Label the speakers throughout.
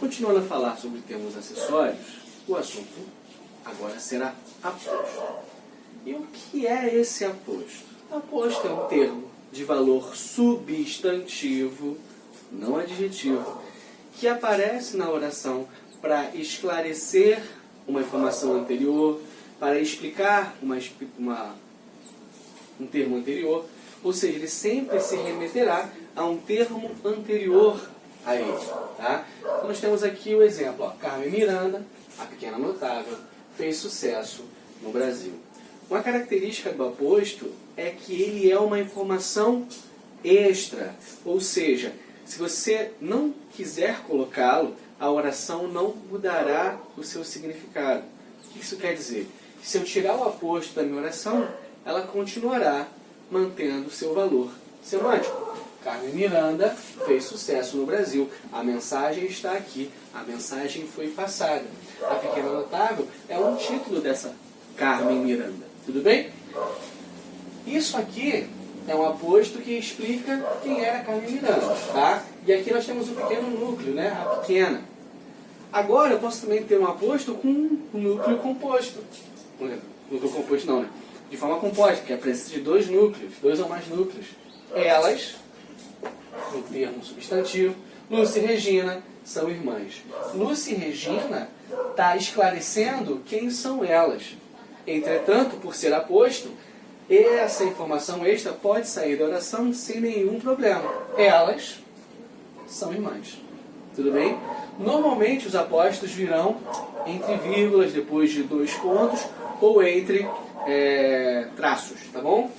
Speaker 1: Continuando a falar sobre termos acessórios, o assunto agora será aposto. E o que é esse aposto? Aposto é um termo de valor substantivo, não adjetivo, que aparece na oração para esclarecer uma informação anterior, para explicar um termo anterior, ou seja, ele sempre se remeterá a um termo anterior a ele. Tá? Então nós temos aqui o exemplo, Carmen Miranda, a pequena notável, fez sucesso no Brasil. Uma característica do aposto é que ele é uma informação extra, ou seja, se você não quiser colocá-lo, a oração não mudará o seu significado. O que isso quer dizer? Se eu tirar o aposto da minha oração, ela continuará mantendo o seu valor semântico. Carmen Miranda fez sucesso no Brasil. A mensagem está aqui. A mensagem foi passada. A pequena notável é um título dessa Carmen Miranda. Tudo bem? Isso aqui é um aposto que explica quem era Carmen Miranda. Tá? E aqui nós temos um pequeno núcleo, né? A pequena. Agora eu posso também ter um aposto com um núcleo composto. Núcleo composto não, né? De forma composta, que é a presença de dois núcleos, dois ou mais núcleos. Elas, no termo substantivo, Lúcia e Regina são irmãs. Lúcia e Regina está esclarecendo quem são elas. Entretanto, por ser aposto, essa informação extra pode sair da oração sem nenhum problema. Elas são irmãs. Tudo bem? Normalmente os apostos virão entre vírgulas, depois de dois pontos, ou entre traços, tá bom?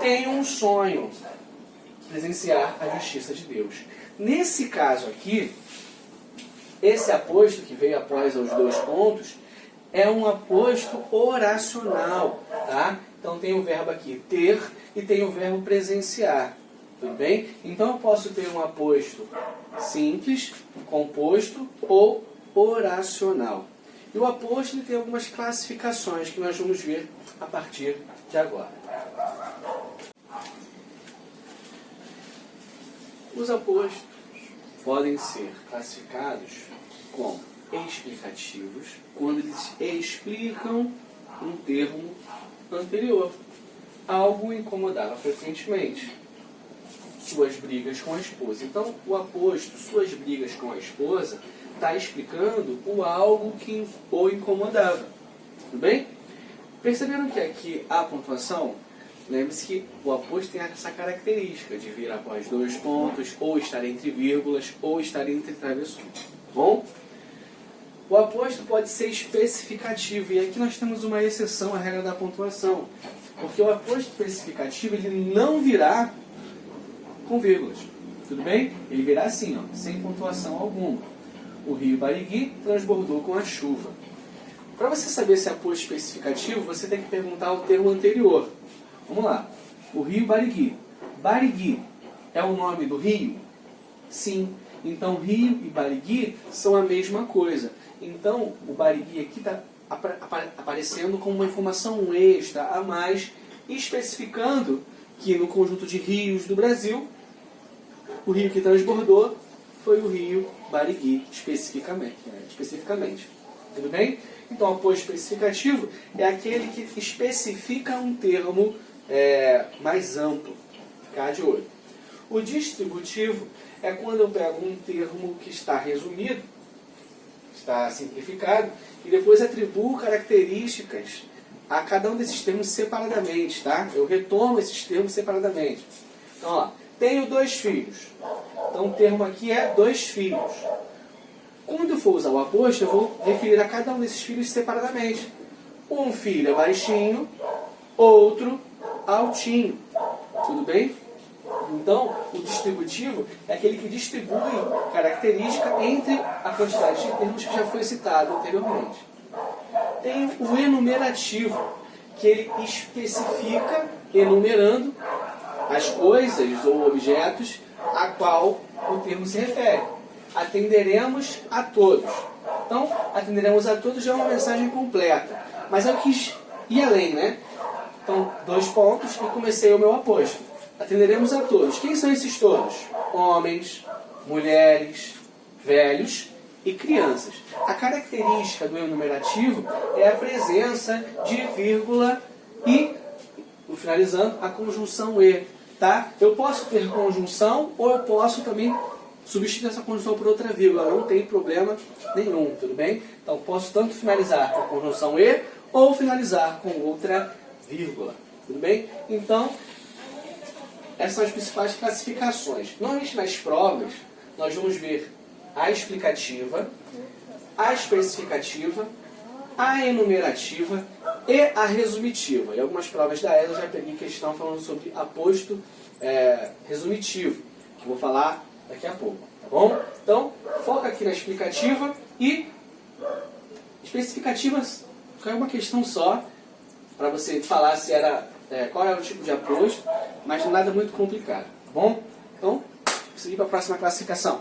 Speaker 1: Tenho um sonho, presenciar a justiça de Deus. Nesse caso aqui, esse aposto que veio após os dois pontos, é um aposto oracional, tá? Então tem o verbo aqui ter e tem o verbo presenciar, tudo bem? Então eu posso ter um aposto simples, composto ou oracional. E o aposto tem algumas classificações que nós vamos ver a partir de agora. Os apostos podem ser classificados como explicativos, quando eles explicam um termo anterior. Algo incomodava frequentemente. Suas brigas com a esposa. Então, o aposto, suas brigas com a esposa, está explicando o algo que o incomodava. Tudo bem? Perceberam que aqui a pontuação, lembre-se que o aposto tem essa característica de vir após dois pontos, ou estar entre vírgulas, ou estar entre travessões. Bom? O aposto pode ser especificativo, e aqui nós temos uma exceção à regra da pontuação, porque o aposto especificativo ele não virá com vírgulas. Tudo bem? Ele virá assim, ó, sem pontuação alguma. O rio Barigui transbordou com a chuva. Para você saber se é aposto especificativo, você tem que perguntar o termo anterior. Vamos lá. O rio Barigui. Barigui é o nome do rio? Sim. Então, rio e Barigui são a mesma coisa. Então, o Barigui aqui está aparecendo como uma informação extra a mais, especificando que no conjunto de rios do Brasil, o rio que transbordou foi o rio Barigui, especificamente. Tudo bem? Então, o aposto especificativo é aquele que especifica um termo mais amplo. Ficar de olho. O distributivo é quando eu pego um termo que está resumido, está simplificado, e depois atribuo características a cada um desses termos separadamente, tá? Eu retomo esses termos separadamente. Então, ó, tenho 2 filhos. Então, o termo aqui é 2 filhos. Quando eu for usar o aposto, eu vou referir a cada um desses filhos separadamente. Um filho é baixinho, outro altinho. Tudo bem? Então, o distributivo é aquele que distribui característica entre a quantidade de termos que já foi citado anteriormente. Tem o enumerativo, que ele especifica, enumerando, as coisas ou objetos a qual o termo se refere. Atenderemos a todos. Então, atenderemos a todos já é uma mensagem completa. Mas eu quis ir além, né? Então, 2 pontos e comecei o meu aposto. Atenderemos a todos. Quem são esses todos? Homens, mulheres, velhos e crianças. A característica do enumerativo é a presença de vírgula e, finalizando, a conjunção e. Tá? Eu posso ter conjunção ou eu posso também substituir essa conjunção por outra vírgula. Não tem problema nenhum, tudo bem? Então, posso tanto finalizar com a conjunção e ou finalizar com outra vírgula. Tudo bem? Então, essas são as principais classificações. Normalmente nas provas, nós vamos ver a explicativa, a especificativa, a enumerativa e a resumitiva. Em algumas provas da ESA eu já peguei questão falando sobre aposto resumitivo, que eu vou falar daqui a pouco, tá bom? Então, foca aqui na explicativa e especificativa, é uma questão só, para você falar se era, qual era o tipo de aposto, mas nada muito complicado, tá bom? Então, vamos seguir para a próxima classificação.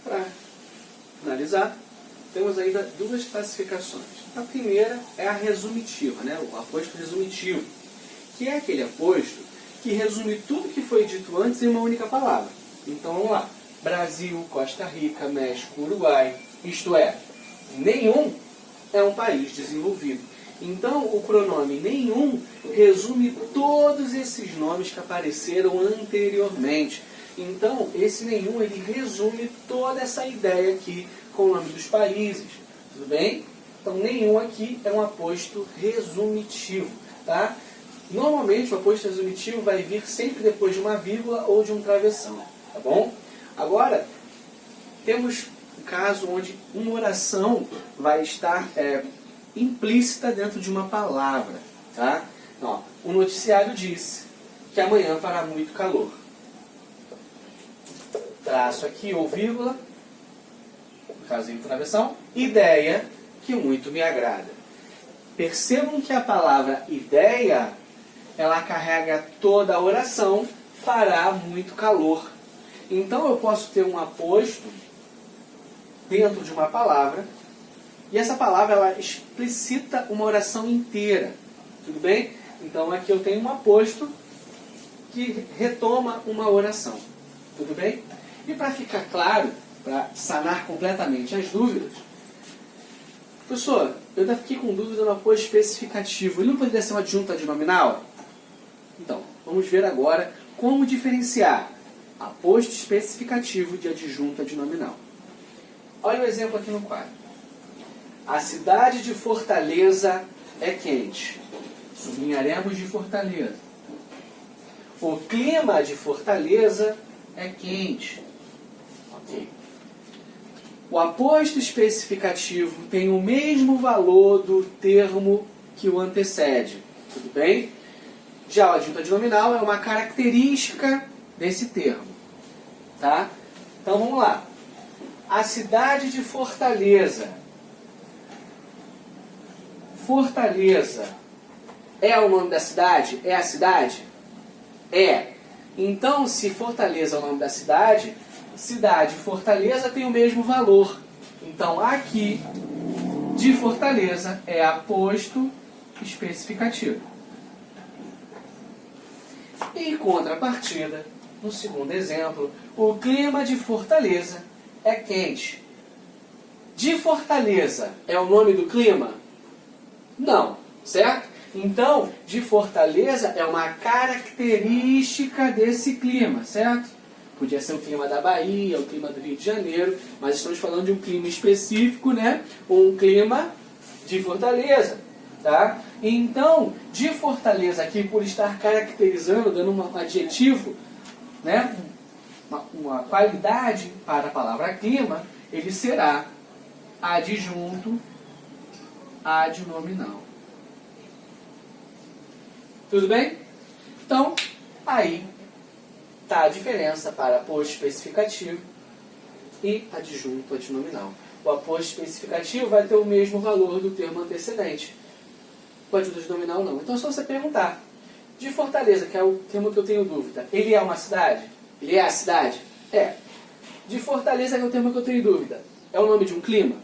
Speaker 1: Para finalizar, temos ainda duas classificações. A primeira é a resumitiva, né? O aposto resumitivo, que é aquele aposto que resume tudo que foi dito antes em uma única palavra. Então vamos lá. Brasil, Costa Rica, México, Uruguai, isto é, nenhum é um país desenvolvido. Então o pronome nenhum resume todos esses nomes que apareceram anteriormente. Então esse nenhum ele resume toda essa ideia aqui com o nome dos países. Tudo bem? Então nenhum aqui é um aposto resumitivo. Tá? Normalmente o aposto resumitivo vai vir sempre depois de uma vírgula ou de um travessão. Tá bom? Agora, temos um caso onde uma oração vai estar implícita dentro de uma palavra. Tá? Ó, o noticiário disse que amanhã fará muito calor. Traço aqui ou vírgula, no caso de travessão, ideia que muito me agrada. Percebam que a palavra ideia, ela carrega toda a oração, fará muito calor. Então eu posso ter um aposto dentro de uma palavra, e essa palavra ela explicita uma oração inteira. Tudo bem? Então aqui eu tenho um aposto que retoma uma oração. Tudo bem? E para ficar claro, para sanar completamente as dúvidas, professor, eu ainda fiquei com dúvida no aposto especificativo. Ele não poderia ser uma adjunta adnominal? Então, vamos ver agora como diferenciar aposto especificativo de adjunta adnominal. Olha o exemplo aqui no quadro. A cidade de Fortaleza é quente. Sublinharemos de Fortaleza. O clima de Fortaleza é quente. Ok. O aposto especificativo tem o mesmo valor do termo que o antecede. Tudo bem? Já o adjunto adnominal é uma característica desse termo. Tá? Então vamos lá. A cidade de Fortaleza. Fortaleza é o nome da cidade? É a cidade? É. Então, se Fortaleza é o nome da cidade, cidade e Fortaleza tem o mesmo valor. Então, aqui, de Fortaleza é aposto especificativo. Em contrapartida, no segundo exemplo, o clima de Fortaleza é quente. De Fortaleza é o nome do clima? Não, certo? Então, de Fortaleza é uma característica desse clima, certo? Podia ser o clima da Bahia, o clima do Rio de Janeiro, mas estamos falando de um clima específico, né? Um clima de Fortaleza, tá? Então, de Fortaleza aqui, por estar caracterizando, dando um adjetivo, né? Uma qualidade para a palavra clima, ele será adjunto adnominal. Tudo bem? Então, aí está a diferença para aposto especificativo e adjunto adnominal. O aposto especificativo vai ter o mesmo valor do termo antecedente. O adjunto adnominal não. Então, é só você perguntar. De Fortaleza, que é o termo que eu tenho dúvida, ele é uma cidade? Ele é a cidade? É. De Fortaleza, que é o termo que eu tenho dúvida, é o nome de um clima?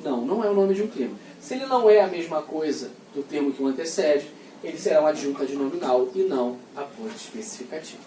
Speaker 1: Não, não é o nome de um clima. Se ele não é a mesma coisa do termo que o antecede, ele será um adjunto adnominal e não aposto especificativo.